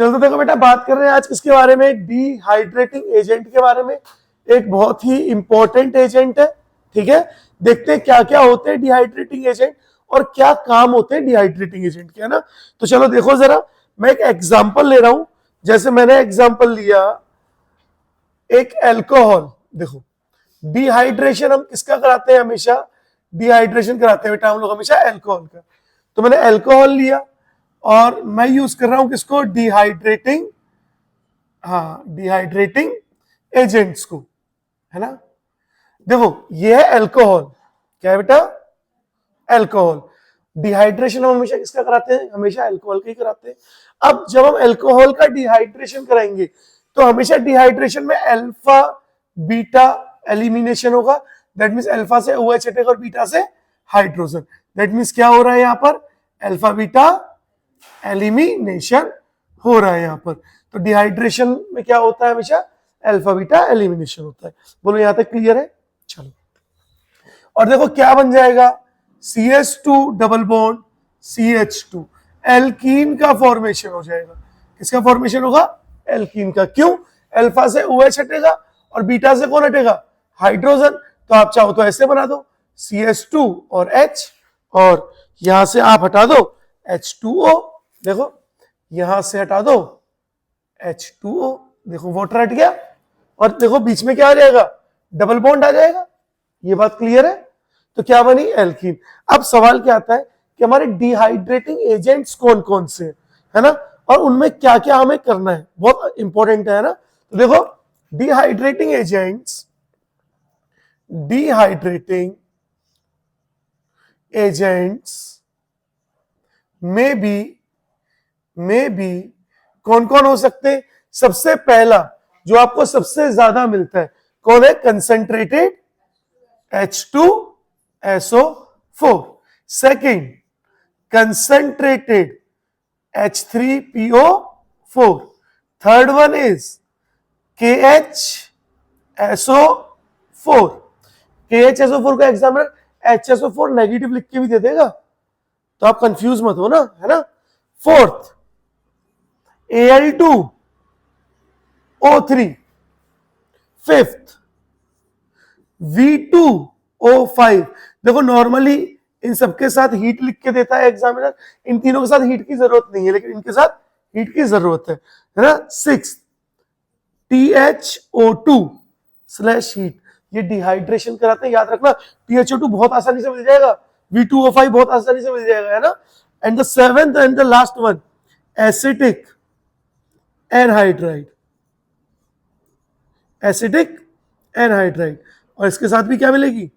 चलो तो देखो बेटा, बात कर रहे हैं आज किसके बारे में, डिहाइड्रेटिंग एजेंट के बारे में। एक बहुत ही इंपॉर्टेंट एजेंट है, ठीक है। देखते हैं क्या क्या होते हैं डिहाइड्रेटिंग एजेंट और क्या काम होते हैं डिहाइड्रेटिंग एजेंट के, है ना। तो चलो देखो जरा, मैं एक एग्जांपल ले रहा हूं। जैसे मैंने एग्जांपल लिया एक अल्कोहल। देखो, डिहाइड्रेशन हम किसका कराते हैं, हमेशा डिहाइड्रेशन कराते हैं बेटा हम लोग हमेशा अल्कोहल का। तो मैंने अल्कोहल लिया और मैं यूज कर रहा हूं किसको, डिहाइड्रेटिंग, हाँ, डिहाइड्रेटिंग एजेंट्स को, है ना। देखो ये है अल्कोहल, क्या है बेटा, अल्कोहल। डिहाइड्रेशन हम हमेशा किसका कराते हैं, हमेशा अल्कोहल का ही कराते हैं। अब जब हम अल्कोहल का डिहाइड्रेशन कराएंगे तो हमेशा डिहाइड्रेशन में अल्फा बीटा एलिमिनेशन होगा। दैट मींस अल्फा से OH हटेगा और बीटा से हाइड्रोजन। दैट मींस क्या हो रहा है यहां पर, अल्फा बीटा एलिमिनेशन हो रहा है यहां पर। तो डिहाइड्रेशन में क्या होता है, हमेशा अल्फा बीटा एलिमिनेशन होता है। बोलो यहां तक क्लियर है। चलो, और देखो क्या बन जाएगा, CH2 double bond CH2, alkene का फॉर्मेशन हो जाएगा। किसका फॉर्मेशन होगा, एल्कीन का। क्यों, अल्फा से OH हटेगा और बीटा से कौन हटेगा, हाइड्रोजन। तो आप चाहो तो ऐसे बना दो, CH2 और H, और यहां से आप हटा दो H2O। देखो यहां से हटा दो H2O, देखो वाटर हट गया, और देखो बीच में क्या आ जाएगा, डबल बॉन्ड आ जाएगा। ये बात क्लियर है। तो क्या बनी, एल्कीन। अब सवाल क्या आता है कि हमारे डिहाइड्रेटिंग एजेंट्स कौन कौन से है ना, और उनमें क्या क्या हमें करना है, बहुत इंपॉर्टेंट है ना। तो देखो, डिहाइड्रेटिंग एजेंट्स, डिहाइड्रेटिंग एजेंट्स में भी कौन कौन हो सकते हैं। सबसे पहला जो आपको सबसे ज्यादा मिलता है कौन है, concentrated H2SO4। Second, concentrated H3PO4। Third one is KHSO4। KHSO4 का एग्जामिनर HSO4 नेगेटिव लिख के भी दे देगा, तो आप कंफ्यूज मत हो ना, है ना। Fourth, Al2O3। Fifth, V2O5। देखो नॉर्मली इन सबके साथ हीट लिख के देता है एग्जामिनर, इन तीनों के साथ हीट की जरूरत नहीं है, लेकिन इनके साथ हीट की जरूरत है ना। सिक्स, THO2/हीट। ये डिहाइड्रेशन कराते हैं, याद रखना। THO2 बहुत आसानी से मिल जाएगा, V2O5 बहुत आसानी से मिल जाएगा, है ना। And the seventh and the last one, acetic anhydride. Acetic anhydride, और इसके साथ भी क्या मिलेगी,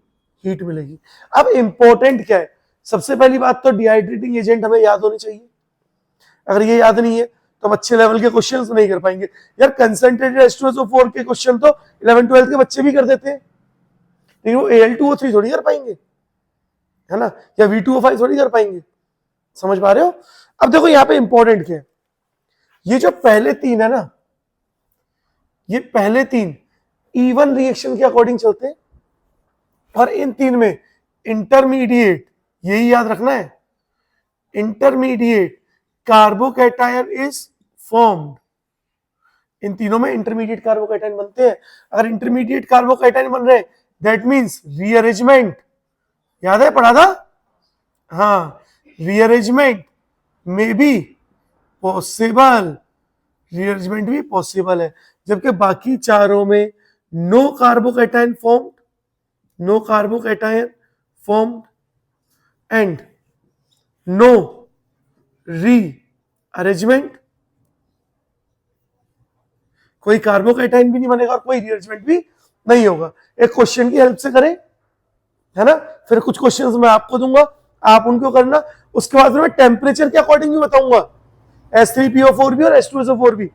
हीट मिलेगी। अब इंपॉर्टेंट क्या है, सबसे पहली बात तो डिहाइड्रेटिंग एजेंट हमें याद होनी चाहिए। अगर ये याद नहीं है तो हम अच्छे लेवल के क्वेश्चंस नहीं कर पाएंगे। यार कंसंट्रेटेड H2SO4 के क्वेश्चन तो 11th-12th के बच्चे भी कर देते हैं, लेकिन वो Al2O3 थोड़ी कर पाएंगे, है ना, या V2O5 थोड़ी कर पाएंगे। समझ पा रहे हो। अब देखो यहाँ पे इंपॉर्टेंट क्या है, ये जो पहले तीन है ना, ये पहले तीन इवन रिएक्शन के अकॉर्डिंग चलते हैं, और इन तीन में इंटरमीडिएट, यही याद रखना है, इंटरमीडिएट कार्बोकैटायन इज फॉर्म्ड। इन तीनों में इंटरमीडिएट कार्बोकैटायन बनते हैं। अगर इंटरमीडिएट कार्बोकैटायन बन रहे, दैट मींस रीअरेंजमेंट, याद है पढ़ा था, हाँ, रीअरेंजमेंट में भी पॉसिबल, रीअरेंजमेंट भी पॉसिबल है। जबकि बाकी चारों में no carbocation formed, no carbocation formed and no rearrangement. कोई कार्बोकैटायन भी नहीं बनेगा और कोई रीअरेंजमेंट भी नहीं होगा। एक क्वेश्चन की हेल्प से करें, है ना, फिर कुछ क्वेश्चंस मैं आपको दूंगा, आप उनको करना। उसके बाद मैं टेम्परेचर के अकॉर्डिंग भी बताऊंगा, H3PO4 भी और H2SO4 भी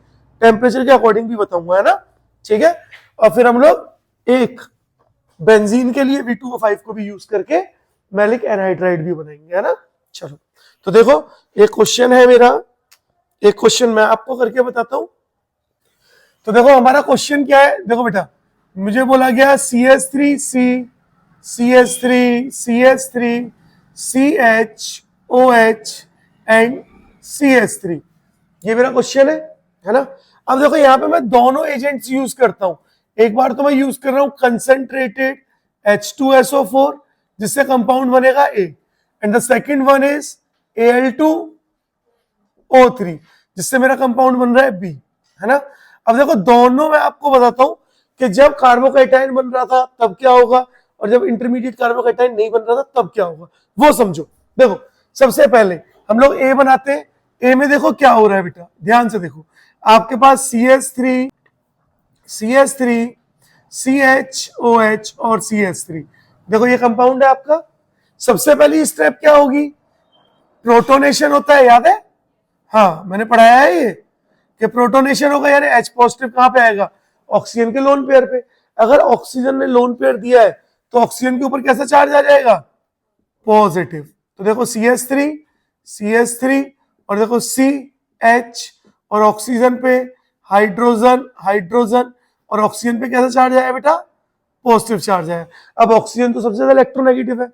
टेम्परेचर के अकॉर्डिंग भी बताऊंगा, है ना, ठीक है। और फिर हम लोग एक बेंजीन के लिए V2O5 को भी यूज करके मैलिक एनहाइड्राइड भी बनाएंगे, है ना। चलो तो देखो, एक क्वेश्चन है मेरा, एक क्वेश्चन मैं आपको करके बताता हूं। तो देखो हमारा क्वेश्चन क्या है, देखो बेटा, मुझे बोला गया CH3C, CH3, CH3, CHOH and CH3, ये मेरा क्वेश्चन है। है ना। अब देखो यहाँ पे मैं दोनों एजेंट्स यूज करता हूं। एक बार तो मैं यूज कर रहा हूं कंसंट्रेटेड H2SO4 जिससे कंपाउंड बनेगा A, and the second one is Al2O3 जिससे मेरा कंपाउंड बन रहा है B, है ना। अब देखो दोनों मैं आपको बताता हूं कि जब कार्बोकैटायन बन रहा था तब क्या होगा और जब इंटरमीडिएट कार्बोकैटायन नहीं बन रहा था तब क्या होगा, वो समझो। देखो सबसे पहले हम लोग ए बनाते हैं। ए में देखो क्या हो रहा है बेटा, ध्यान से देखो। आपके पास CH3 CHOH और CH3, देखो ये कंपाउंड है आपका। सबसे पहली स्टेप क्या होगी, प्रोटोनेशन होता है, याद है। हाँ मैंने पढ़ाया है ये कि प्रोटोनेशन होगा, यानी H पॉजिटिव कहां पे आएगा, ऑक्सीजन के लोन पेयर पे। अगर ऑक्सीजन ने लोन पेयर दिया है तो ऑक्सीजन के ऊपर कैसा चार्ज आ जाएगा, पॉजिटिव। तो देखो CH3 और देखो CH और ऑक्सीजन पे हाइड्रोजन और ऑक्सीजन पे कैसा चार्ज आया बेटा, पॉजिटिव चार्ज आया। अब ऑक्सीजन तो सबसे ज्यादा इलेक्ट्रोनेगेटिव है,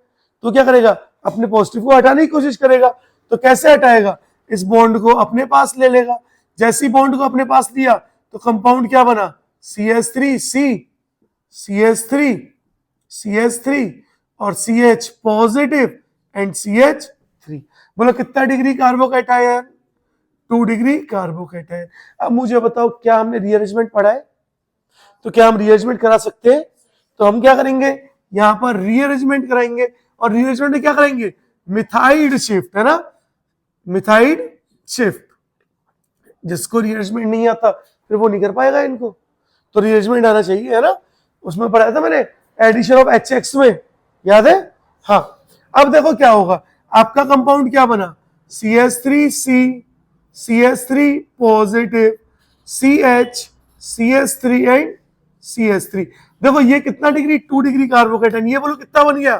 तो क्या करेगा, अपने पॉजिटिव को हटाने की कोशिश करेगा। तो कैसे हटाएगा, इस बॉन्ड को अपने पास ले लेगा। जैसी बॉन्ड को अपने पास लिया तो कंपाउंड क्या बना, CH3 और CH पॉजिटिव एंड CH3। बोलो कितना डिग्री कार्बोकैटायन, 2 डिग्री कार्बोकैटायन। अब मुझे बताओ क्या हमने रीअरेंजमेंट पढ़ा है, तो क्या हम रीअरेंजमेंट करा सकते हैं। तो हम क्या करेंगे, यहां पर रीअरेंजमेंट कराएंगे और रीअरेंजमेंट में क्या करेंगे, मिथाइड शिफ्ट, है ना, मिथाइड शिफ्ट। जिसको रीअरेंजमेंट नहीं आता फिर वो नहीं कर पाएगा इनको, तो रीअरेंजमेंट आना चाहिए, है ना। उसमें पढ़ाया था मैंने एडिशन ऑफ HX में, याद है। हाँ अब देखो क्या होगा, आपका कंपाउंड क्या बना, CH3 positive, CH3 and CH3। देखो ये कितना डिग्री, 2 डिग्री कार्बोकैटायन। ये बोलो कितना बन गया,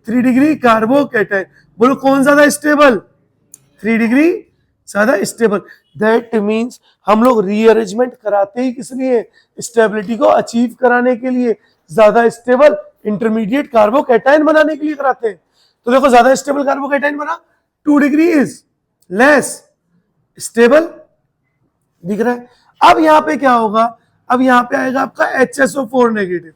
3 डिग्री कार्बोकैटायन। बोलो कौन ज्यादा स्टेबल, 3 डिग्री ज्यादा स्टेबल। दैट मीन्स हम लोग रीअरेंजमेंट कराते ही किस लिए, स्टेबिलिटी को अचीव कराने के लिए, ज्यादा स्टेबल इंटरमीडिएट कार्बोकैटायन बनाने के लिए कराते हैं। तो देखो ज्यादा स्टेबल कार्बोकैटायन बना, 2 डिग्री इज लेस स्टेबल, दिख रहा है। अब यहां पे क्या होगा, अब यहां पे आएगा आपका HSO4 नेगेटिव,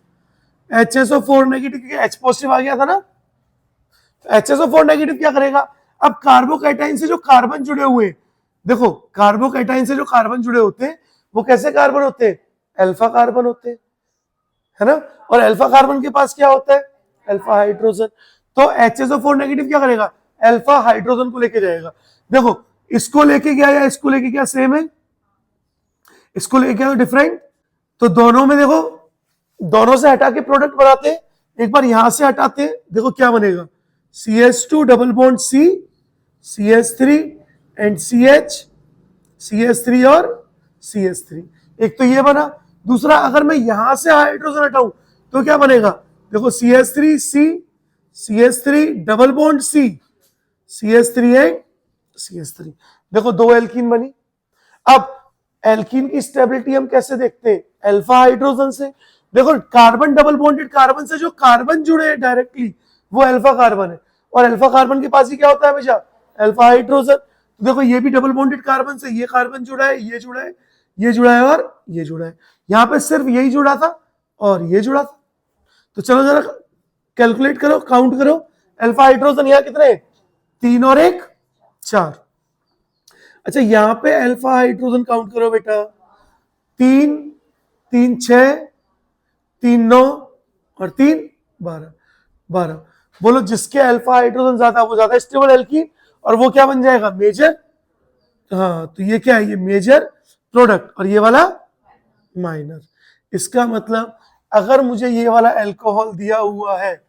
HSO4 नेगेटिव क्योंकि H पॉजिटिव आ गया था ना। तो HSO4 नेगेटिव क्या करेगा, अब कार्बोकैटायन से जो कार्बन जुड़े हुए, देखो कार्बोकैटायन से जो कार्बन जुड़े होते हैं वो कैसे कार्बन होते हैं, अल्फा कार्बन होते हैं, है ना। और अल्फा कार्बन के पास क्या होता है, अल्फा हाइड्रोजन। तो HSO4 नेगेटिव क्या करेगा, अल्फा हाइड्रोजन को लेके जाएगा। देखो इसको लेके गया या इसको लेके गया सेम है, इसको लेके गया तो डिफरेंट। तो दोनों में देखो, दोनों से हटा के प्रोडक्ट बनाते हैं, एक बार यहां से हटाते हैं, देखो क्या बनेगा, CH2 double bond C, CH3 and CH3 और CH3। एक तो ये बना, दूसरा अगर मैं यहां से हाइड्रोजन हटाऊं तो क्या बनेगा, देखो CH3 double bond C, CH3 and CH3। देखो 2 एल्कीन बनी। अब एल्कीन की स्टेबिलिटी हम कैसे देखते हैं, अल्फा हाइड्रोजन से। देखो कार्बन डबल बॉन्डेड कार्बन से जो कार्बन जुड़े हैं डायरेक्टली वो अल्फा कार्बन है, और अल्फा कार्बन के पास ही क्या होता है हमेशा, अल्फा हाइड्रोजन। तो देखो ये भी डबल बॉन्डेड कार्बन से, ये कार्बन जुड़ा है, ये जुड़ा है, ये जुड़ा है और ये जुड़ा है। यहां पे सिर्फ यही जुड़ा था और ये जुड़ा था। तो चलो जरा कैलकुलेट करो, काउंट करो, अल्फा हाइड्रोजन यहाँ कितने, 3 और 1 4। अच्छा यहां पे अल्फा हाइड्रोजन काउंट करो बेटा, 3 3 6 3 9 और 3 12। बोलो जिसके अल्फा हाइड्रोजन ज्यादा वो ज्यादा स्टेबल एल्कीन, और वो क्या बन जाएगा, मेजर। हाँ तो ये क्या है, ये मेजर प्रोडक्ट और ये वाला माइनर। इसका मतलब अगर मुझे ये वाला अल्कोहल दिया हुआ है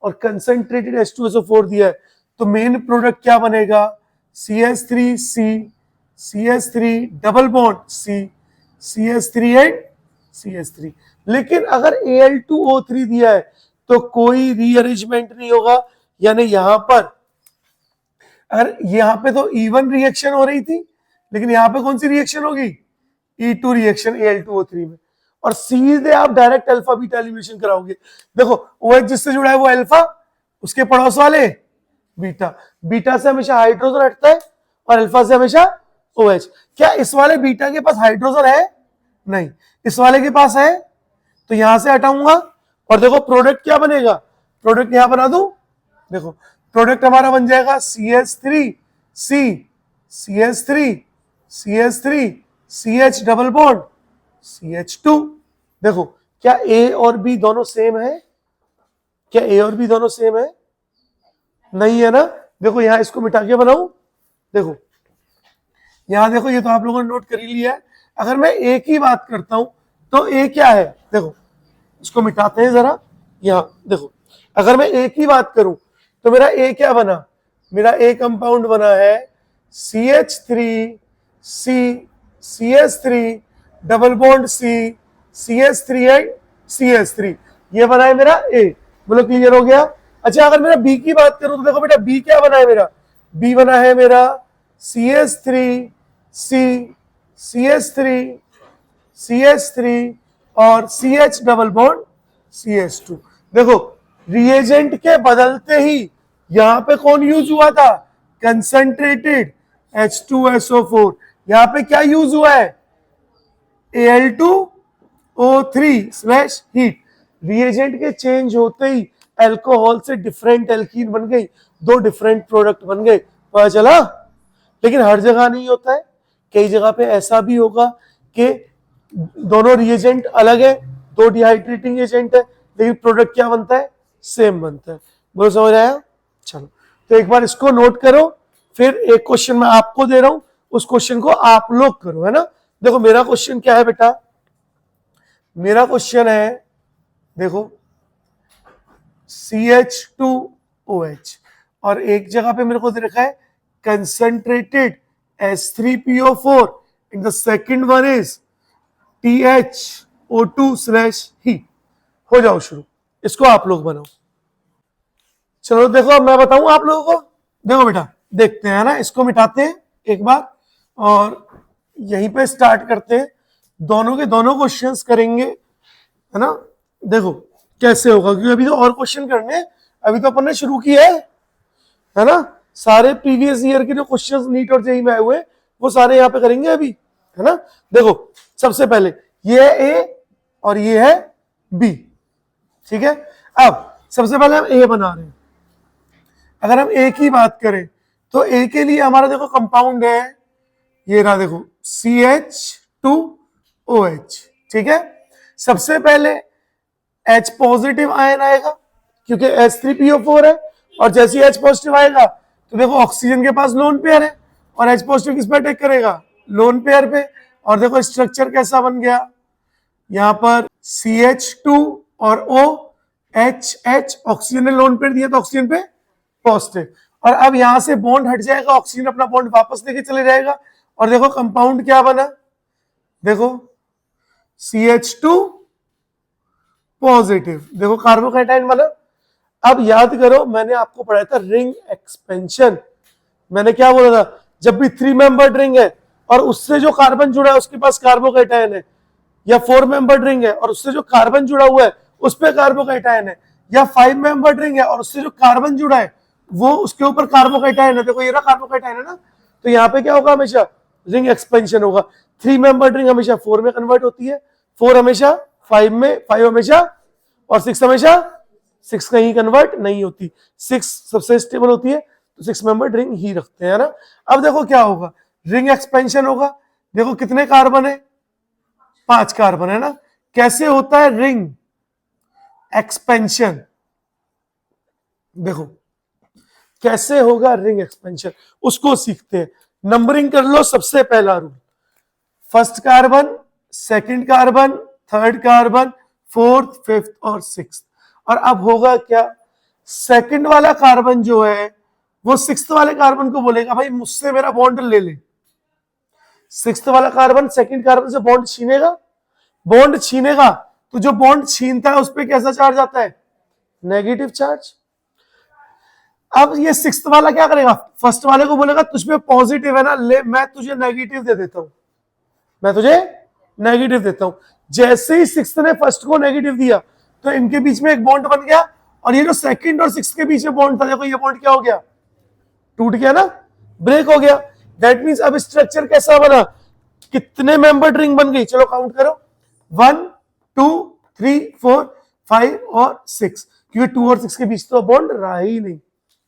और कंसंट्रेटेड H2SO4 दिया है तो मेन प्रोडक्ट क्या बनेगा, CH3 double bond C, CH3 and CH3। लेकिन अगर Al2O3 दिया है तो कोई रीअरेंजमेंट नहीं होगा, यानी यहां पर, अगर यहां पे तो E1 रिएक्शन हो रही थी, लेकिन यहां पे कौन सी रिएक्शन होगी, E2 रिएक्शन Al2O3 में, और सीधे आप डायरेक्ट अल्फा बीटा एलिमिनेशन कराओगे। देखो OH जिससे जुड़ा है वो अल्फा, उसके पड़ोस वाले बीटा, बीटा से हमेशा हाइड्रोजन हटता है और अल्फा से हमेशा OH। क्या इस वाले बीटा के पास हाइड्रोजन है? नहीं। इस वाले के पास है, तो यहां से हटाऊंगा और देखो प्रोडक्ट क्या बनेगा, प्रोडक्ट यहां बना दूं, देखो प्रोडक्ट हमारा बन जाएगा CH3 C CH3 CH3 CH double bond CH2। देखो क्या A और B दोनों सेम है? क्या A और B दोनों सेम है? नहीं है ना। देखो यहां इसको मिटा के बनाऊं, देखो यहां देखो, ये तो आप लोगों ने नोट कर ही लिया है। अगर मैं A की बात करता हूं तो A क्या है, देखो इसको मिटाते हैं जरा। यहां देखो, अगर मैं A की बात करूं तो मेरा A क्या बना, मेरा A कंपाउंड बना है CH3 C CH3 double bond C CH3 and CH3, ये बना है मेरा A। बोलो क्लियर हो गया। अच्छा अगर मेरा B की बात करूं तो देखो बेटा B क्या बना है मेरा, B बना है मेरा CH3 C CH3 CH3 और CH डबल बॉन्ड CH2। देखो रिएजेंट के बदलते ही यहां पे कौन यूज हुआ था, कंसंट्रेटेड H2SO4। यहां पे क्या यूज हुआ है, Al2O3 हीट। रिएजेंट के चेंज होते ही अल्कोहल से डिफरेंट एल्कीन बन गई, दो डिफरेंट प्रोडक्ट बन गए, पता चला। लेकिन हर जगह नहीं होता है, कई जगह पे ऐसा भी होगा कि दोनों रिएजेंट अलग है, दो डिहाइड्रेटिंग एजेंट है, लेकिन प्रोडक्ट क्या बनता है, सेम बनता है। बोलो समझ आया। चलो तो एक बार इसको नोट करो, फिर एक क्वेश्चन मैं आपको दे रहा हूं, उस क्वेश्चन को आप लोग करो, है ना। देखो मेरा क्वेश्चन क्या है बेटा, मेरा क्वेश्चन है देखो CH2OH और एक जगह पे मेरे को दे रखा है concentrated H3PO4 and the second one is THO2 heat. हो जाओ शुरू, इसको आप लोग बनाओ। चलो देखो अब मैं बताऊं आप लोगों को, देखो बेटा देखते हैं ना, इसको मिटाते हैं एक बार और यहीं पे स्टार्ट करते हैं, दोनों के दोनों क्वेश्चंस करेंगे, है ना। देखो कैसे होगा, क्योंकि अभी तो और क्वेश्चन करने हैं, अभी तो अपन ने शुरू किया है ना। सारे प्रीवियस ईयर के जो क्वेश्चंस नीट और जेईई में आए हुए वो सारे यहाँ पे करेंगे अभी, है ना। देखो सबसे पहले ये है ए और ये है बी, ठीक है। अब सबसे पहले हम ए बना रहे हैं। अगर हम ए की बात करें तो ए के लिए हमारा देखो कंपाउंड है, ये रहा देखो CH2OH, ठीक है। सबसे पहले H पॉजिटिव आयन आएगा क्योंकि H3PO4 है, और जैसे ही H पॉजिटिव आएगा तो देखो ऑक्सीजन के पास लोन पेयर है और H पॉजिटिव किस पे अटैक करेगा, लोन पेयर पे। और देखो स्ट्रक्चर कैसा बन गया, यहां पर CH2 और OH, ऑक्सीजन ने लोन पेयर दिया तो ऑक्सीजन पे पॉजिटिव, और अब यहां से बॉन्ड हट जाएगा, ऑक्सीजन अपना बॉन्ड वापस लेके चले जाएगा और देखो कंपाउंड क्या बना, देखो CH2 पॉजिटिव, देखो कार्बोकैटायन बना। अब याद करो मैंने आपको पढ़ाया था रिंग एक्सपेंशन, मैंने क्या बोला था, जब भी 3 मेंबर्ड रिंग है और उससे जो कार्बन जुड़ा है उसके पास कार्बोकैटायन है, या 4 मेंबर्ड रिंग है और उससे जो कार्बन जुड़ा हुआ है उस पर कार्बोकैटायन है, या 5 मेंबर्ड रिंग है और उससे जो कार्बन जुड़ा है वो उसके ऊपर कार्बोकैटायन है, देखो ये रहा कार्बोकैटायन है ना। तो यहाँ पे क्या होगा, हमेशा रिंग एक्सपेंशन होगा। 3 मेंबर्ड रिंग हमेशा 4 में कन्वर्ट होती है, 4 हमेशा 5 में, 5 हमेशा, और 6 हमेशा 6 कहीं कन्वर्ट नहीं होती, 6 सबसे स्टेबल होती है, तो 6 मेंबर्ड रिंग ही रखते हैं ना। अब देखो क्या होगा, रिंग एक्सपेंशन होगा, देखो कितने कार्बन है, 5 कार्बन है ना। कैसे होता है रिंग एक्सपेंशन, देखो कैसे होगा रिंग एक्सपेंशन, उसको सीखते हैं। नंबरिंग कर लो, सबसे पहला rule, first carbon, second carbon, third carbon, fourth, fifth और सिक्स्थ। और अब होगा क्या, सेकंड वाला कार्बन जो है वो सिक्स्थ वाले कार्बन को बोलेगा भाई मुझसे मेरा बॉन्ड ले ले। सिक्स्थ वाला कार्बन सेकंड कार्बन से बॉन्ड छीनेगा, बॉन्ड छीनेगा तो जो बॉन्ड छीनता है उस पर कैसा चार्ज आता है, नेगेटिव चार्ज। अब ये सिक्स्थ वाला क्या करेगा, फर्स्ट वाले को बोलेगा तुझ पे पॉजिटिव है ना, ले मैं तुझे नेगेटिव दे देता हूं, मैं तुझे नेगेटिव देता हूं। जैसे ही सिक्स्थ ने फर्स्ट को नेगेटिव दिया तो इनके बीच में एक बॉन्ड बन गया, और ये जो सेकंड और सिक्स्थ के बीच में बॉन्ड था, देखो ये बॉन्ड क्या हो गया, टूट गया ना, ब्रेक हो गया। दैट मीन्स अब स्ट्रक्चर कैसा बना, कितने मेंबर्ड रिंग बन गई, चलो काउंट करो, 1 2 3 4 5 और 6, क्योंकि 2 और 6 के बीच तो बॉन्ड रहा ही नहीं,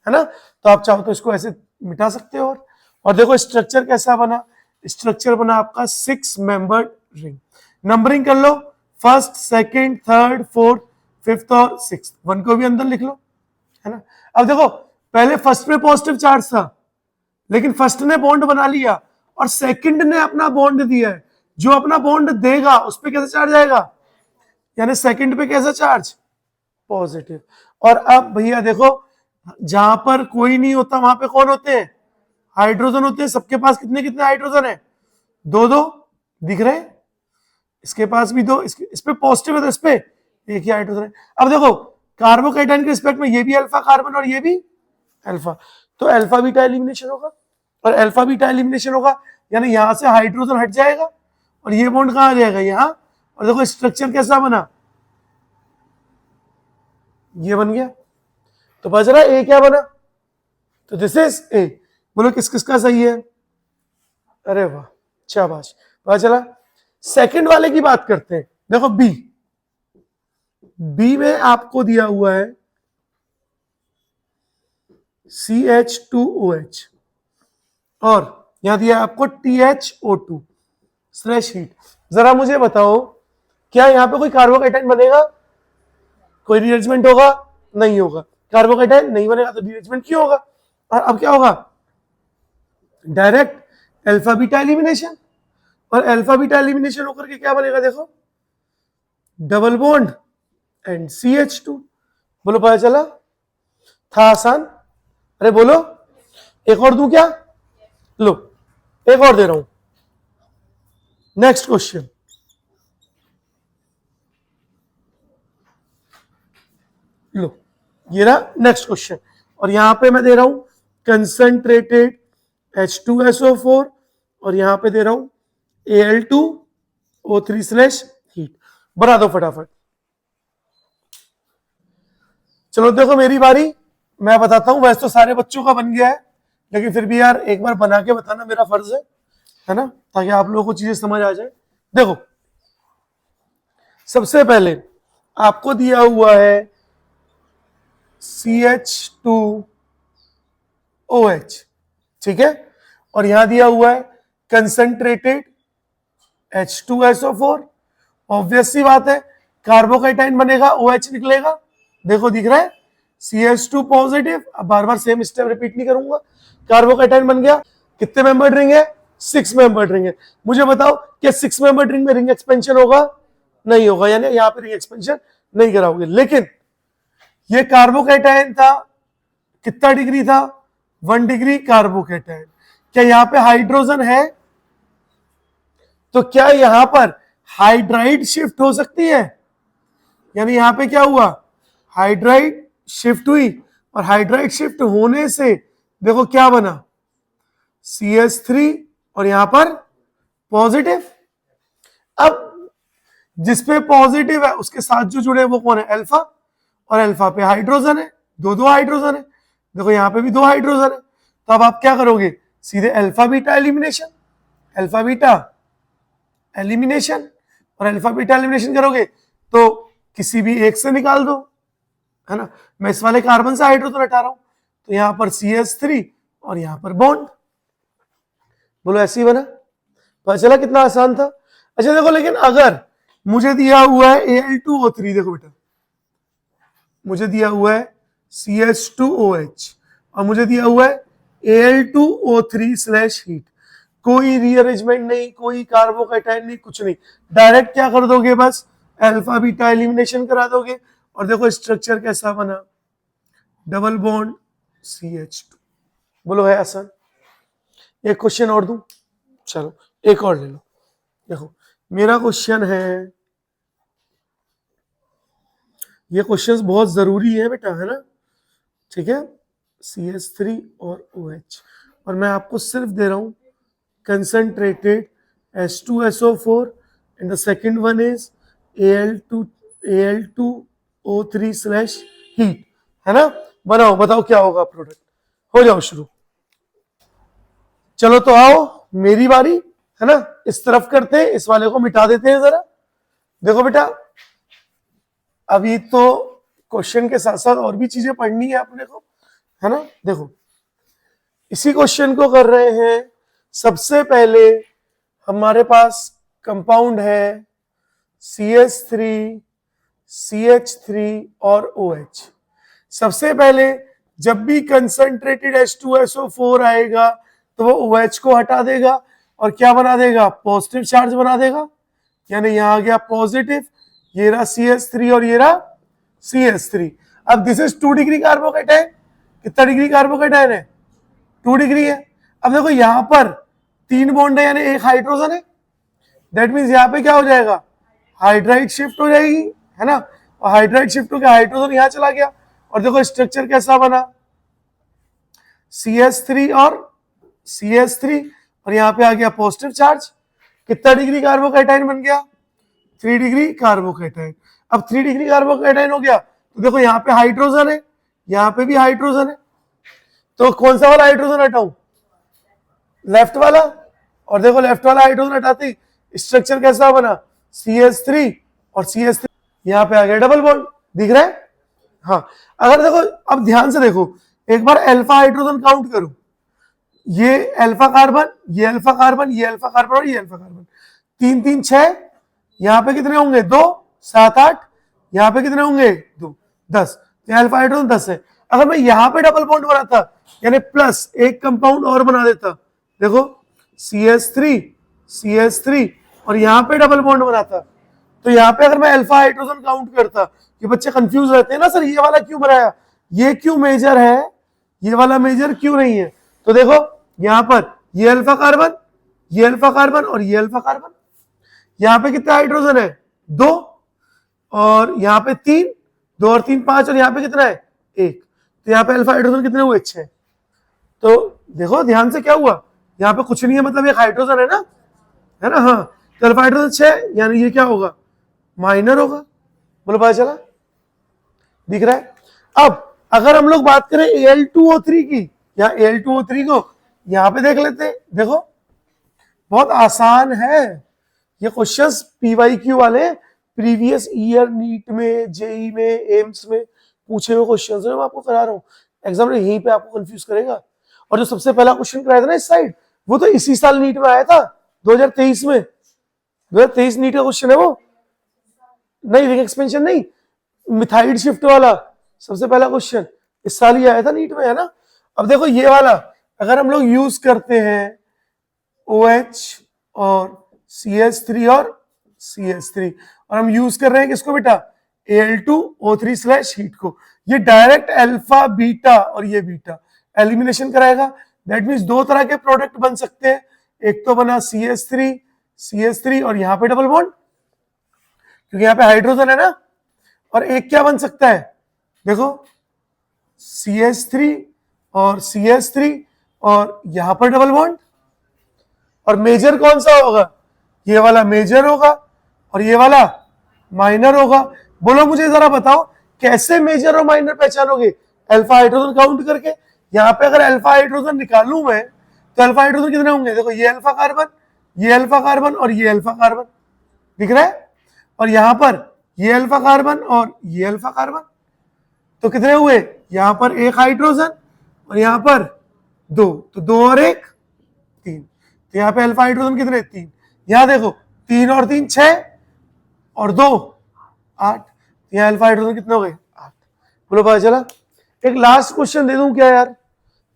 है ना। तो आप चाहो तो इसको ऐसे मिटा सकते हो। और देखो स्ट्रक्चर कैसा बना, स्ट्रक्चर बना आपका 6 मेंबर्ड रिंग। नंबरिंग कर लो, first, second, third, fourth, fifth और सिक्स्थ, 1 को भी अंदर लिख लो, है ना। अब देखो पहले फर्स्ट में पॉजिटिव चार्ज था, लेकिन फर्स्ट ने बॉन्ड बना लिया और सेकंड ने अपना बॉन्ड दिया है, जो अपना बॉन्ड देगा उस पर कैसा चार्ज आएगा, यानी सेकंड पे कैसा चार्ज, पॉजिटिव। और अब भैया देखो जहां पर कोई नहीं होता वहां पे कौन होते हैं, हाइड्रोजन होते हैं। सबके पास कितने कितने हाइड्रोजन है, 2 2 दिख रहे हैं, इसके पास भी 2, इस पे पॉजिटिव है तो इस पे एक ही हाइड्रोजन है। अब देखो कार्बोकेटाइन के रिस्पेक्ट में ये भी अल्फा कार्बन और ये भी अल्फा, तो अल्फा बीटा एलिमिनेशन होगा, और अल्फा बीटा एलिमिनेशन होगा यानी यहां से हाइड्रोजन हट जाएगा और ये बॉन्ड कहां आ जाएगा, यहां। और देखो स्ट्रक्चर कैसा बना, ये बन गया। तो पता चला ए क्या बना, तो दिस इज ए। बोलो किस किस का सही है, अरे वाह शाबाश, पता चला। सेकंड वाले की बात करते हैं, देखो बी, बी में आपको दिया हुआ है CH2OH और यहां दिया आपको THO2 स्लैश हीट। जरा मुझे बताओ क्या यहां पे कोई कार्बोकेटाइन बनेगा, कोई रीअरेंजमेंट होगा, नहीं होगा। कार्बोकेटाइन नहीं बनेगा तो रीअरेंजमेंट क्यों होगा। और अब क्या होगा, डायरेक्ट अल्फा बीटा एलिमिनेशन, और अल्फा बीटा एलिमिनेशन होकर के क्या बनेगा, देखो डबल बॉन्ड एंड CH2। बोलो पता चला, था आसान। अरे बोलो एक और दूं क्या, लो एक और दे रहा हूं। नेक्स्ट क्वेश्चन, लो ये रहा नेक्स्ट क्वेश्चन, और यहां पे मैं दे रहा हूं कंसंट्रेटेड H2SO4 और यहां पे दे रहा हूं Al2O3 स्लैश हीट। बना दो फटाफट। चलो देखो मेरी बारी, मैं बताता हूं। वैसे तो सारे बच्चों का बन गया है, लेकिन फिर भी यार एक बार बना के बताना मेरा फर्ज है ना, ताकि आप लोगों को चीजें समझ आ जाए। देखो सबसे पहले आपको दिया हुआ है CH2OH, ठीक है, और यहां दिया हुआ है कंसंट्रेटेड H2SO4। ऑब्वियस सी बात है कार्बोकेटाइन बनेगा, OH निकलेगा, देखो दिख रहा है CH2 पॉजिटिव। अब बार बार सेम स्टेप रिपीट नहीं करूंगा। कार्बोकेटाइन बन गया, कितने मेंबर्ड रिंग है, 6 मेंबर्ड रिंग है। मुझे बताओ क्या 6 मेंबर्ड रिंग में रिंग एक्सपेंशन होगा, नहीं होगा, यानी यहां पे रिंग एक्सपेंशन नहीं कराओगे। लेकिन ये कार्बोकेटाइन था, कितना डिग्री था, 1 डिग्री कार्बोकेटाइन। क्या यहां पे हाइड्रोजन है, तो क्या यहां पर हाइड्राइड शिफ्ट हो सकती है, यानी यहां पे क्या हुआ, हाइड्राइड शिफ्ट हुई, और हाइड्राइड शिफ्ट होने से देखो क्या बना, CH3 और यहां पर पॉजिटिव। अब जिसपे पॉजिटिव है उसके साथ जो जुड़े वो कौन है, अल्फा, और अल्फा पे हाइड्रोजन है, दो हाइड्रोजन है, देखो यहां पे भी 2 हाइड्रोजन है। तो अब आप क्या करोगे, सीधे alpha beta elimination, alpha beta elimination, और अल्फा बीटा एलिमिनेशन करोगे तो किसी भी एक से निकाल दो, है ना। मैं इस वाले कार्बन से हाइड्रोजन हटा रहा हूं, तो यहां पर CH3 और यहां पर बॉन्ड। बोलो ऐसे ही बना, पता चला कितना आसान था। अच्छा देखो, लेकिन अगर मुझे दिया हुआ है Al2O3, देखो बेटा मुझे दिया हुआ है CH2OH और मुझे दिया हुआ है Al2O3 स्लैश हीट, कोई रीअरेंजमेंट नहीं, कोई कार्बोकेटाइन नहीं, कुछ नहीं, डायरेक्ट क्या कर दोगे, बस अल्फा बीटा एलिमिनेशन करा दोगे। और देखो स्ट्रक्चर कैसा बना, डबल बॉन्ड CH2। बोलो है आसान। एक क्वेश्चन और दूं, चलो एक और ले लो। देखो मेरा क्वेश्चन है, ये क्वेश्चंस बहुत जरूरी है बेटा, है ना, ठीक है, CH3 और OH, और मैं आपको सिर्फ दे रहा हूं concentrated H2SO4 and the second one is Al2O3 slash heat, है ना। बनाओ, बताओ क्या होगा प्रोडक्ट, हो जाओ शुरू। चलो तो आओ मेरी बारी, है ना। इस तरफ करते हैं, इस वाले को मिटा देते हैं जरा। देखो बेटा, अभी तो क्वेश्चन के साथ साथ और भी चीजें पढ़नी है अपने को, है ना। देखो इसी क्वेश्चन को कर रहे हैं। सबसे पहले हमारे पास कंपाउंड है CH3, CH3 और OH। सबसे पहले जब भी कंसंट्रेटेड H2SO4 आएगा तो वो OH को हटा देगा और क्या बना देगा, पॉजिटिव चार्ज बना देगा। यानी यहां आ गया पॉजिटिव, ये रहा CH3 और ये रहा CH3। अब दिस इज 2 डिग्री कार्बोकेटाइन। कितना डिग्री कार्बोकेटाइन है, 2 डिग्री है। अब देखो यहां पर 3 बॉन्ड है यानी 1 हाइड्रोजन है। दैट मीन्स यहां पे क्या हो जाएगा, हाइड्राइड शिफ्ट हो जाएगी, है ना। और हाइड्राइड शिफ्ट होकर हाइड्रोजन यहां चला गया और देखो स्ट्रक्चर कैसा बना, CH3 और CH3 और यहां पे आ गया पॉजिटिव चार्ज। कितना डिग्री कार्बोकेटाइन बन गया, 3 डिग्री कार्बोकेटाइन। अब 3 डिग्री कार्बोकेटाइन हो गया तो देखो यहाँ पे हाइड्रोजन है, यहाँ पे भी हाइड्रोजन है, तो कौन सा वाला हाइड्रोजन हटाऊं, लेफ्ट वाला। और देखो लेफ्ट वाला हाइड्रोजन हटाते ही स्ट्रक्चर कैसा बना, CH3 और CH3, यहाँ पे आ गया डबल बॉन्ड, दिख रहा है। हाँ, अगर देखो अब ध्यान से देखो, एक बार अल्फा हाइड्रोजन काउंट करो, ये अल्फा कार्बन, ये अल्फा कार्बन, ये अल्फा कार्बन और ये अल्फा कार्बन, 3 3 6, यहाँ पे कितने होंगे 2 7 8, यहाँ पे कितने होंगे 2 10, अल्फा हाइड्रोजन 10 है। अगर मैं यहाँ पे डबल बॉन्ड बनाता यानी प्लस एक कंपाउंड और बना देता, देखो CH3 CH3 और यहाँ पे डबल बॉन्ड बनाता, तो यहाँ पे अगर मैं अल्फा हाइड्रोजन काउंट करता, ये बच्चे कंफ्यूज रहते हैं ना, सर ये वाला क्यों बनाया, ये क्यों मेजर है, ये वाला मेजर क्यों नहीं है। तो देखो यहाँ पर ये अल्फा कार्बन, ये अल्फा कार्बन और ये अल्फा कार्बन, यहाँ पे कितना हाइड्रोजन है 2 और यहाँ पे 3, 2 और 3 5 और यहाँ पे कितना है 1, तो यहाँ पे अल्फा हाइड्रोजन कितने हुए 6। तो देखो ध्यान से क्या हुआ, यहाँ पे कुछ नहीं है मतलब एक हाइड्रोजन है ना, है ना। हाँ, तो अल्फा हाइड्रोजन 6 यानी ये क्या होगा, माइनर होगा। बोलो पता चला, दिख रहा है। अब अगर हम लोग बात करें Al2O3 की, या Al2O3 को यहाँ पे देख लेते हैं। देखो बहुत आसान है ये क्वेश्चंस, PYQ वाले प्रीवियस ईयर नीट में, जेई में, एम्स में पूछे हुए क्वेश्चंस है, मैं आपको करा रहा हूँ। एग्जाम में यहीं पे आपको कंफ्यूज करेगा। और जो सबसे पहला क्वेश्चन कराया था ना इस साइड, वो तो इसी साल नीट में आया था 2023 में, 2023 नीट का क्वेश्चन है वो, नहीं रिंग एक्सपेंशन नहीं, मिथाइल शिफ्ट वाला सबसे पहला क्वेश्चन इस साल ही आया था नीट में, है ना। अब देखो ये वाला अगर हम लोग यूज करते हैं OH और CH3 और CH3 और हम यूज कर रहे हैं किसको बेटा, Al2O3 हीट को, ये डायरेक्ट अल्फा बीटा और ये बीटा एलिमिनेशन कराएगा। दैट मीन्स 2 तरह के प्रोडक्ट बन सकते हैं, एक तो बना CH3 और यहाँ पे डबल बॉन्ड क्योंकि यहाँ पे हाइड्रोजन है ना, और एक क्या बन सकता है, देखो CH3 और CH3 और यहाँ पर डबल बॉन्ड, और मेजर कौन सा होगा, ये वाला मेजर होगा और ये वाला माइनर होगा। बोलो मुझे जरा बताओ कैसे मेजर और माइनर पहचानोगे, अल्फा हाइड्रोजन काउंट करके। यहाँ पे अगर अल्फा हाइड्रोजन निकालूं मैं तो अल्फा हाइड्रोजन कितने होंगे, देखो ये अल्फा कार्बन, ये अल्फा कार्बन और ये अल्फा कार्बन, दिख रहा है। और यहाँ पर ये अल्फा कार्बन और ये अल्फा कार्बन, तो कितने हुए, यहाँ पर 1 हाइड्रोजन और यहाँ पर 2, तो 2 और 1 3, तो यहाँ पे अल्फा हाइड्रोजन कितने 3, यहाँ देखो 3 और 3 6 और 2 8, यहाँ अल्फा हाइड्रोजन कितने हो गए 8। बोलो पता चला। एक लास्ट क्वेश्चन दे दूं क्या यार,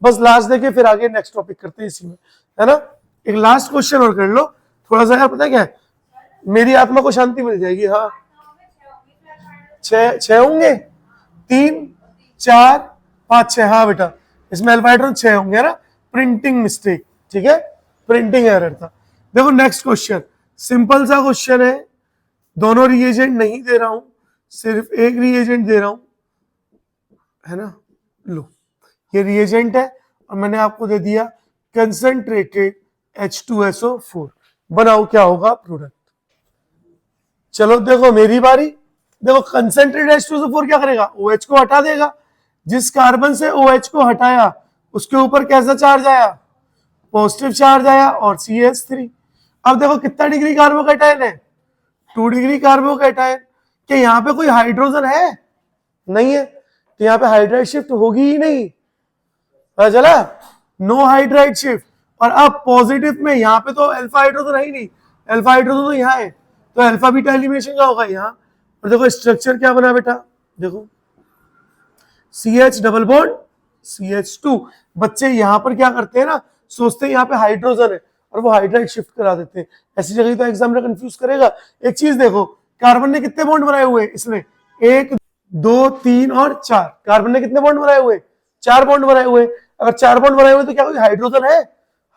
बस लास्ट देके फिर आगे नेक्स्ट टॉपिक करते हैं इसी में, है ना। एक लास्ट क्वेश्चन और कर लो थोड़ा सा यार, पता है क्या है, मेरी आत्मा को शांति मिल जाएगी। हाँ 6 होंगे, 3 4 5 6, हाँ बेटा इसमें अल्फा हाइड्रोजन 6 होंगे, है ना, प्रिंटिंग मिस्टेक, ठीक है, प्रिंटिंग एरर था। देखो नेक्स्ट क्वेश्चन सिंपल सा क्वेश्चन है, दोनों रिएजेंट नहीं दे रहा हूं, सिर्फ एक रिएजेंट दे रहा हूं, है ना। लो ये रिएजेंट है और मैंने आपको दे दिया कंसंट्रेटेड H2SO4, बनाओ क्या होगा प्रोडक्ट। चलो देखो मेरी बारी। देखो कंसंट्रेटेड H2SO4 क्या करेगा, OH को हटा देगा। जिस कार्बन से OH को हटाया उसके ऊपर कैसा चार्ज आया, पॉजिटिव चार्ज आया और CH3। अब देखो कितना डिग्री कार्बोकैटायन है, 2 डिग्री कार्बोकैटायन। क्या यहाँ पे कोई हाइड्रोजन है? नहीं है, तो यहाँ पे हाइड्राइड शिफ्ट होगी ही नहीं, पता चला, नो हाइड्राइड शिफ्ट। और अब पॉजिटिव में यहाँ पे तो अल्फा हाइड्रोजन है ही नहीं, अल्फा हाइड्रोजन तो यहाँ है, तो अल्फा बीटा एलिमिनेशन क्या होगा यहाँ। और देखो स्ट्रक्चर क्या बना बेटा, देखो CH डबल बॉन्ड CH2। बच्चे यहाँ पर क्या करते हैं ना, सोचते हैं यहाँ पे हाइड्रोजन है और वो हाइड्राइड शिफ्ट करा देते हैं। ऐसी जगह तो एग्जामिनर कंफ्यूज करेगा। एक चीज देखो, कार्बन ने कितने बॉन्ड बनाए हुए हैं, इसने 1 2 3 और 4। कार्बन ने कितने बॉन्ड बनाए हुए, 4 बॉन्ड बनाए हुए। अगर 4 बॉन्ड बनाए हुए तो क्या कोई हाइड्रोजन है?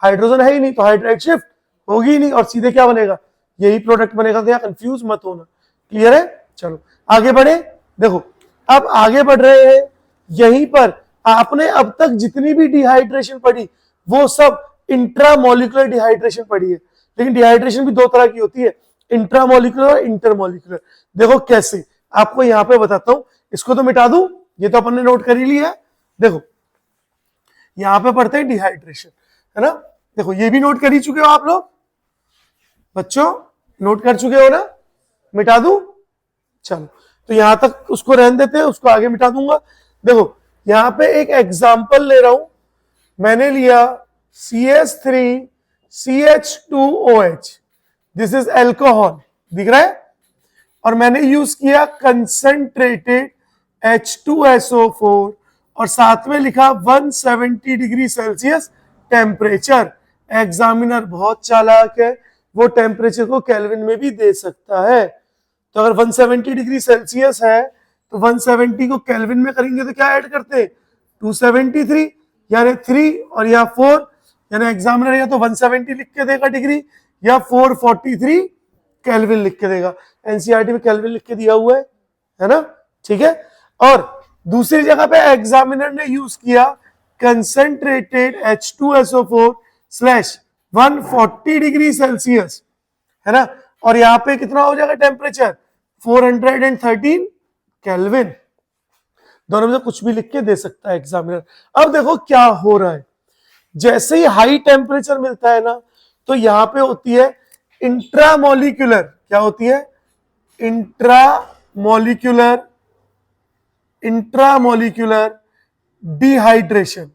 हाइड्रोजन है ही नहीं, तो हाइड्राइड शिफ्ट होगी ही नहीं, और सीधे क्या बनेगा, यही प्रोडक्ट बनेगा। तो यहाँ कंफ्यूज मत होना, क्लियर है। चलो आगे बढ़े। देखो अब आगे बढ़ रहे हैं, यहीं पर आपने अब तक जितनी भी डिहाइड्रेशन पढ़ी वो सब इंट्रामोलिकुलर डिहाइड्रेशन पढ़ी है। लेकिन डिहाइड्रेशन भी 2 तरह की होती है, इंट्रामोलिकुलर और इंटरमोलिकुलर। देखो कैसे, आपको यहां पे बताता हूं। इसको तो मिटा दूं, ये तो अपन ने नोट कर ही लिया है। देखो यहां पे पढ़ते हैं डिहाइड्रेशन, है ना। देखो ये भी नोट कर ही चुके हो आप लोग बच्चों, नोट कर चुके हो ना। मिटा दूं, चलो तो यहां तक उसको रहने देते हैं, उसको आगे मिटा दूंगा। देखो यहां पे एक एग्जांपल ले रहा हूं, मैंने लिया CH3 CH2OH, this is alcohol, दिख रहा है। और मैंने यूज किया कंसंट्रेटेड H2SO4 और साथ में लिखा 170 डिग्री सेल्सियस टेम्परेचर। एग्जामिनर बहुत चालाक है, वो टेम्परेचर को केल्विन में भी दे सकता है। तो अगर 170 डिग्री सेल्सियस है तो 170 को केल्विन में करेंगे तो क्या ऐड करते हैं, 273, यानी 3 और या 4, यानी एग्जामिनर या तो 170 लिख के देगा डिग्री या 443 केल्विन लिख के देगा। एनसीईआरटी में केल्विन लिख के दिया हुआ है ना, ठीक है। और दूसरी जगह पे एग्जामिनर ने यूज किया concentrated H2SO4 slash 140 degree Celsius, है ना। और यहां पे कितना हो जाएगा टेम्परेचर, 413 केल्विन। दोनों में से कुछ भी लिख के दे सकता है एग्जामिनर। अब देखो क्या हो रहा है, जैसे ही हाई टेम्परेचर मिलता है ना, तो यहां पे होती है इंट्रामोलिकुलर, क्या होती है, इंट्रामोलिकुलर डिहाइड्रेशन,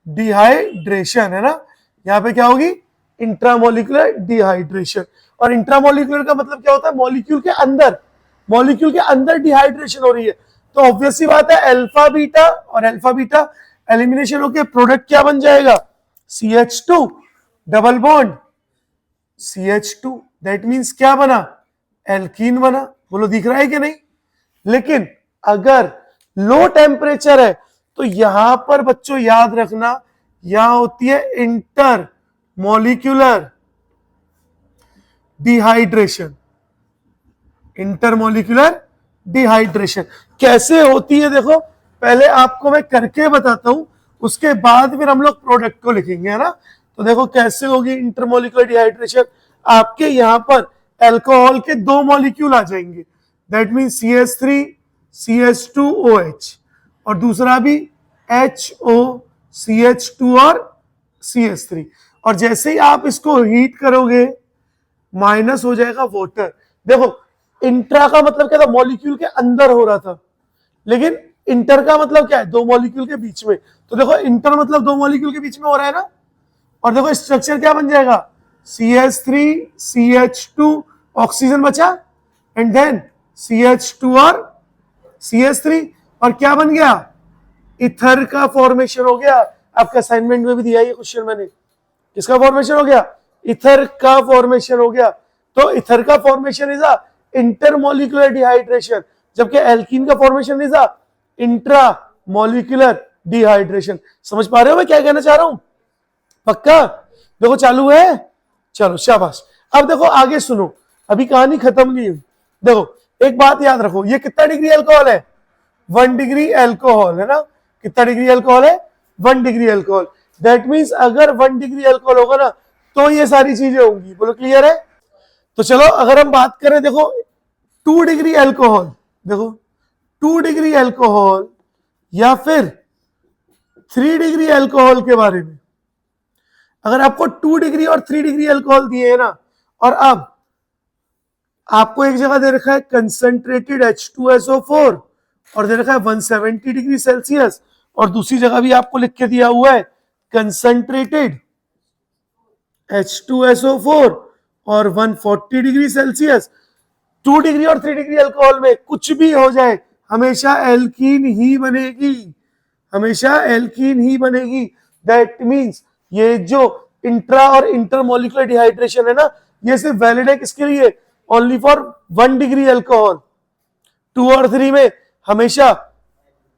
डिहाइड्रेशन, है ना। यहां पे क्या होगी, इंट्रामोलिकुलर डिहाइड्रेशन। और इंट्रामोलिकुलर का मतलब क्या होता है, मॉलिक्यूल के अंदर डिहाइड्रेशन हो रही है। तो ऑब्वियस सी बात है अल्फा बीटा और अल्फा बीटा एलिमिनेशन होके प्रोडक्ट क्या बन जाएगा, CH2 double bond CH2। That means क्या बना, एल्कीन बना। बोलो दिख रहा है कि नहीं। लेकिन अगर लो टेम्परेचर है तो यहां पर बच्चों याद रखना, यहां होती है inter molecular dehydration. Intermolecular dehydration कैसे होती है, देखो पहले आपको मैं करके बताता हूं, उसके बाद फिर हम लोग प्रोडक्ट को लिखेंगे, है ना। तो देखो कैसे होगी इंटरमोलिकुलर डिहाइड्रेशन। आपके यहां पर अल्कोहल के 2 मॉलिक्यूल आ जाएंगे, दैट मीन CH3 CH2OH और दूसरा भी HO CH2 और CH3। और जैसे ही आप इसको हीट करोगे माइनस हो जाएगा वाटर। देखो इंट्रा का मतलब क्या था, मॉलिक्यूल के अंदर हो रहा था, लेकिन इंटर का मतलब क्या है, 2 मॉलिक्यूल के बीच में। तो देखो इंटर मतलब 2 मॉलिक्यूल के बीच में हो रहा है ना। और देखो स्ट्रक्चर क्या बन जाएगा, CH3 CH2 ऑक्सीजन बचा एंड देन CH2 और CH3 और क्या बन गया, इथर का फॉर्मेशन हो गया। आपका असाइनमेंट में भी दिया ये क्वेश्चन मैंने, किसका फॉर्मेशन हो गया, इथर का फॉर्मेशन हो गया। तो इथर का formation is a intermolecular dehydration, जबकि एल्कीन का formation is a intramolecular dehydration. समझ पा रहे हो मैं क्या कहना चाह रहा हूं, पक्का। देखो चालू है, चलो शाबाश। अब देखो आगे सुनो, अभी कहानी खत्म नहीं हुई। देखो एक बात याद रखो, ये कितना डिग्री अल्कोहल है, 1 डिग्री अल्कोहल, है ना। कितना डिग्री अल्कोहल है, 1 डिग्री अल्कोहल। दैट मीन्स अगर 1 डिग्री अल्कोहल होगा ना तो ये सारी चीजें होंगी। बोलो क्लियर है। तो चलो अगर हम बात करें, देखो 2 डिग्री अल्कोहल, देखो 2 डिग्री अल्कोहल या फिर 3 डिग्री अल्कोहल के बारे में। अगर आपको 2 डिग्री और 3 डिग्री अल्कोहल दिए है ना, और अब आपको एक जगह दे रखा है कंसंट्रेटेड H2SO4 और दे रखा है 170 डिग्री सेल्सियस, और दूसरी जगह भी आपको लिख के दिया हुआ है कंसंट्रेटेड H2SO4 और 140 डिग्री सेल्सियस। 2 डिग्री और 3 डिग्री अल्कोहल में कुछ भी हो जाए हमेशा एल्कीन ही बनेगी, हमेशा एल्कीन ही बनेगी। दैट मीन्स ये जो इंट्रा और इंटरमोलिकुलर डिहाइड्रेशन है ना, ये सिर्फ वैलिड है किसके लिए, ओनली फॉर 1 डिग्री अल्कोहल। 2 और 3 में हमेशा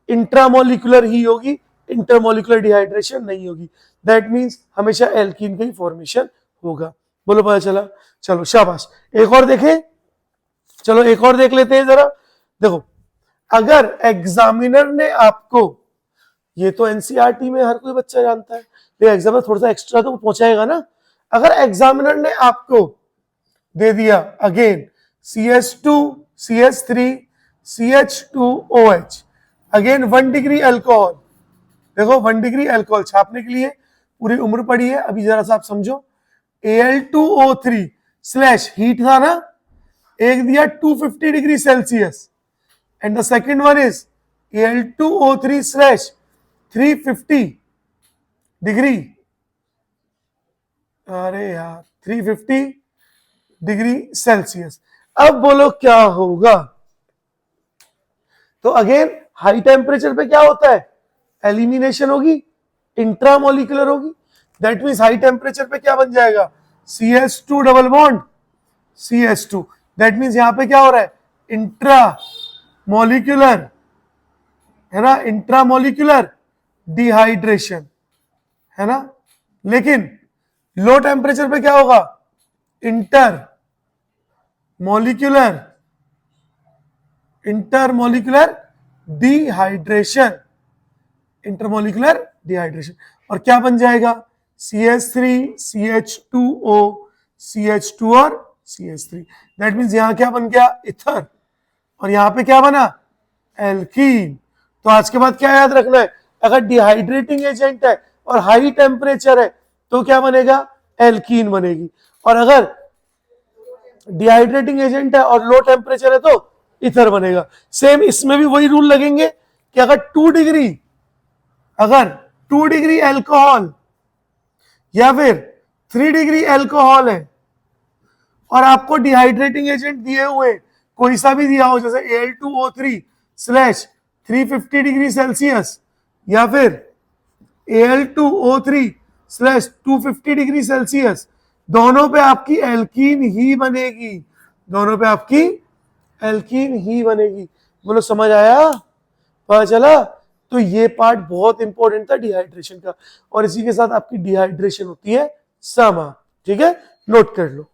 इंट्रामोलिकुलर ही होगी, इंटरमोलिकुलर डिहाइड्रेशन नहीं होगी। दैट मीन्स हमेशा एल्कीन का ही फॉर्मेशन होगा। बोलो पता चला? चलो शाबाश। एक और देखें, चलो एक और देख लेते हैं जरा। देखो, अगर एग्जामिनर ने आपको, ये तो एनसीईआरटी में हर कोई बच्चा जानता है, लेकिन एग्जामिनर थोड़ा सा एक्स्ट्रा तो पहुंचाएगा ना। अगर एग्जामिनर ने आपको दे दिया again CH2 CH3 CH2OH, again 1 degree alcohol, देखो 1 डिग्री अल्कोहल छापने के लिए पूरी उम्र पड़ी है। अभी जरा सा आप समझो, Al2O3 स्लैश हीट था ना, एक दिया 250 degree Celsius, and the second one is Al2O3 slash 350 degree, अरे यार 350 डिग्री सेल्सियस। अब बोलो क्या होगा? तो अगेन हाई टेम्परेचर पे क्या होता है, एलिमिनेशन होगी, इंट्रामोलिकुलर होगी। दैट मीन्स हाई टेम्परेचर पे क्या बन जाएगा, CH2 double bond CH2। That means यहां पे क्या हो रहा है, इंट्रा मोलिकुलर, है ना, इंट्रामोलिकुलर डिहाइड्रेशन, है ना। लेकिन लो टेम्परेचर पे क्या होगा, inter molecular dehydration, intermolecular dehydration. और क्या बन जाएगा, CH3 CH2O CH2 और CH3। दैट मीन्स यहां क्या बन गया, इथर, और यहां पे क्या बना, एल्कीन। तो आज के बाद क्या याद रखना है, अगर डिहाइड्रेटिंग एजेंट है और हाई टेम्परेचर है तो क्या बनेगा, एल्कीन बनेगी, और अगर डिहाइड्रेटिंग एजेंट है और लो टेम्परेचर है तो इथर बनेगा। सेम इसमें भी वही रूल लगेंगे कि अगर 2 डिग्री अल्कोहल या फिर 3 डिग्री अल्कोहल है और आपको डिहाइड्रेटिंग एजेंट दिए हुए कोई सा भी दिया हो, जैसे Al2O3 स्लैश 350 डिग्री सेल्सियस या फिर Al2O3 स्लैश 250 डिग्री सेल्सियस, दोनों पे आपकी एल्कीन ही बनेगी, दोनों पे आपकी एल्कीन ही बनेगी। बोलो समझ आया, पता चला? तो ये पार्ट बहुत इंपॉर्टेंट था डिहाइड्रेशन का, और इसी के साथ आपकी डिहाइड्रेशन होती है समा। ठीक है, नोट कर लो।